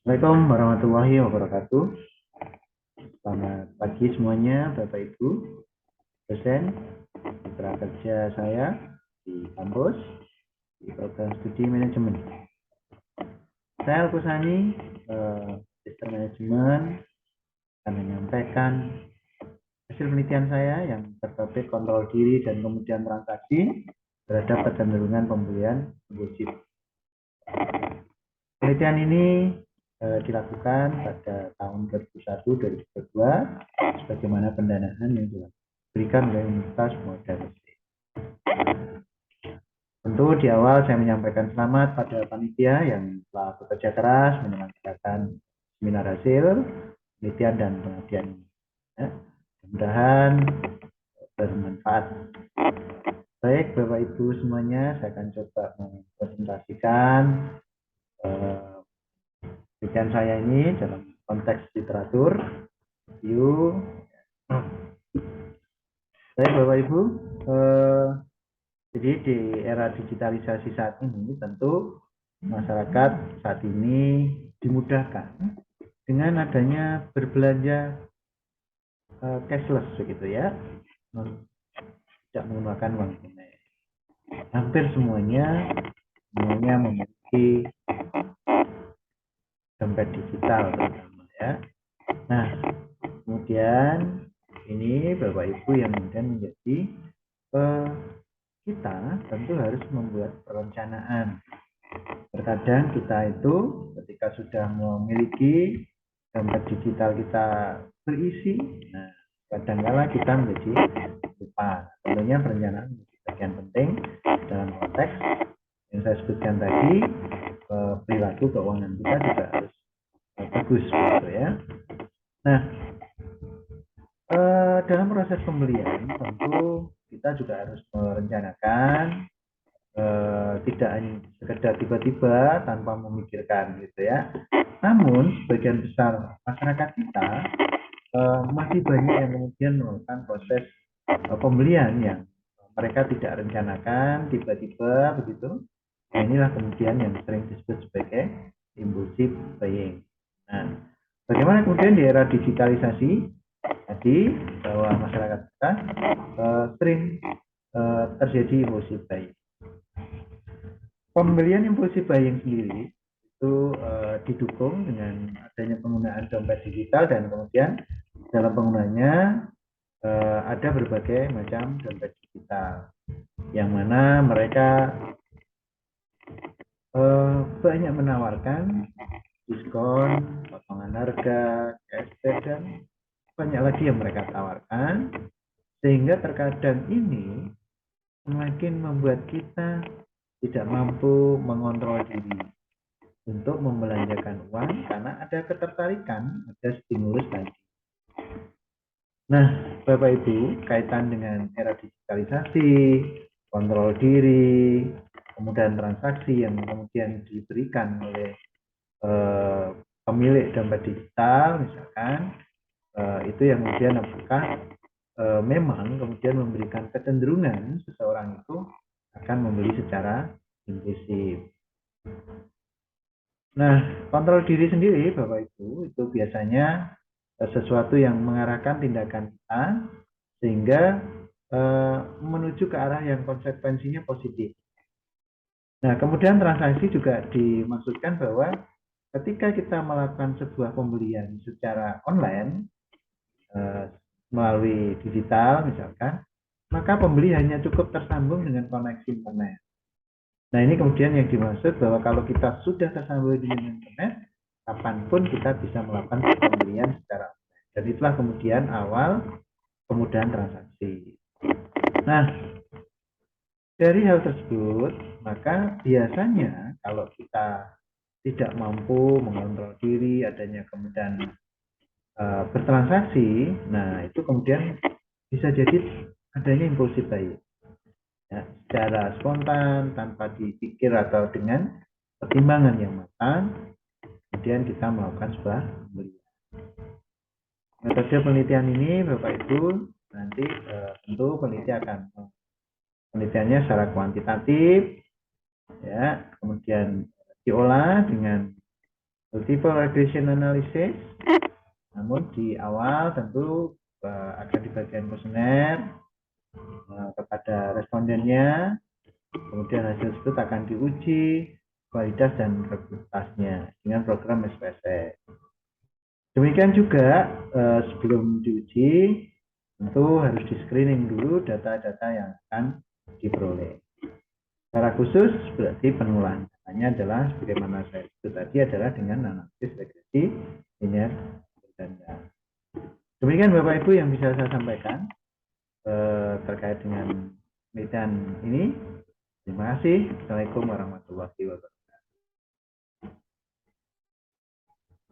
Assalamualaikum warahmatullahi wabarakatuh. Selamat pagi semuanya, Bapak Ibu, dosen, mitra kerja saya di kampus, di program studi manajemen. Saya Alkusani, sistem manajemen, akan menyampaikan hasil penelitian saya yang bertopik kontrol diri dan kemudian transaksi terhadap kecenderungan pembelian impulsif. Penelitian ini dilakukan pada tahun 2001-2002 sebagaimana pendanaan yang diberikan oleh Universitas Modern. Tentu di awal saya menyampaikan selamat pada panitia yang telah bekerja keras menyelenggarakan seminar hasil penelitian dan penelitian ini. Ya, mudah-mudahan bermanfaat. Baik Bapak Ibu semuanya, saya akan coba mempresentasikan penelitian saya ini dalam konteks literatur, review. Baik Bapak Ibu, jadi di era digitalisasi saat ini tentu masyarakat saat ini dimudahkan dengan adanya berbelanja cashless begitu ya, tidak menggunakan uang tunai. Hampir semuanya memiliki dompet digital terutama ya. Nah, kemudian ini Bapak Ibu yang kemudian menjadi kita tentu harus membuat perencanaan. Terkadang kita itu ketika sudah memiliki dompet digital kita berisi, nah kadang-kala kita menjadi lupa. Tentunya perencanaan menjadi bagian penting dalam konteks yang saya sebutkan tadi, perilaku keuangan kita juga harus bagus gitu ya. Nah, dalam proses pembelian tentu kita juga harus merencanakan, tidak hanya sekedar tiba-tiba tanpa memikirkan gitu ya. Namun sebagian besar masyarakat kita masih banyak yang kemudian melakukan proses pembelian yang mereka tidak rencanakan tiba-tiba begitu. Nah, inilah kemudian yang sering disebut sebagai impulsive buying. Nah, bagaimana kemudian di era digitalisasi tadi bahwa masyarakat kita sering terjadi impulsive buying. Pembelian impulsif buying sendiri itu didukung dengan adanya penggunaan dompet digital dan kemudian dalam penggunanya ada berbagai macam dompet digital yang mana mereka banyak menawarkan diskon, potongan harga, cashback dan banyak lagi yang mereka tawarkan sehingga terkadang ini semakin membuat kita tidak mampu mengontrol diri untuk membelanjakan uang karena ada ketertarikan, ada stimulus tadi. Nah, Bapak Ibu, kaitan dengan era digitalisasi, kontrol diri, kemudian transaksi yang kemudian diberikan oleh pemilik dompet digital, misalkan, itu yang kemudian apakah memang kemudian memberikan kecenderungan seseorang itu akan membeli secara impulsif. Nah, kontrol diri sendiri Bapak Ibu itu biasanya sesuatu yang mengarahkan tindakan kita sehingga menuju ke arah yang konsekuensinya positif. Nah, kemudian transaksi juga dimaksudkan bahwa ketika kita melakukan sebuah pembelian secara online melalui digital misalkan, maka pembeli hanya cukup tersambung dengan koneksi internet. Nah, ini kemudian yang dimaksud bahwa kalau kita sudah tersambung dengan internet, kapanpun kita bisa melakukan pembelian secara online. Dan itulah kemudian awal kemudahan transaksi. Nah, dari hal tersebut, maka biasanya kalau kita tidak mampu mengontrol diri, adanya kemudahan bertransaksi, nah itu kemudian bisa jadi adanya impulsif buying. Ya, secara spontan, tanpa dipikir atau dengan pertimbangan yang matang, kemudian kita melakukan sebuah pembelian. Metode penelitian ini, Bapak Ibu, nanti tentu penelitiannya secara kuantitatif, ya, kemudian diolah dengan multiple regression analysis. Namun di awal tentu akan di bagian kuesioner kepada respondennya, kemudian hasil tersebut akan diuji kualitas dan reputasinya dengan program SPSS. Demikian juga sebelum diuji tentu harus di screening dulu data-data yang akan diperoleh. Secara khusus berarti pengolahan datanya adalah sebagaimana saya sebut tadi adalah dengan analisis regresi linear ganda. Demikian Bapak Ibu yang bisa saya sampaikan terkait dengan penelitian ini. Terima kasih. Assalamualaikum warahmatullahi wabarakatuh.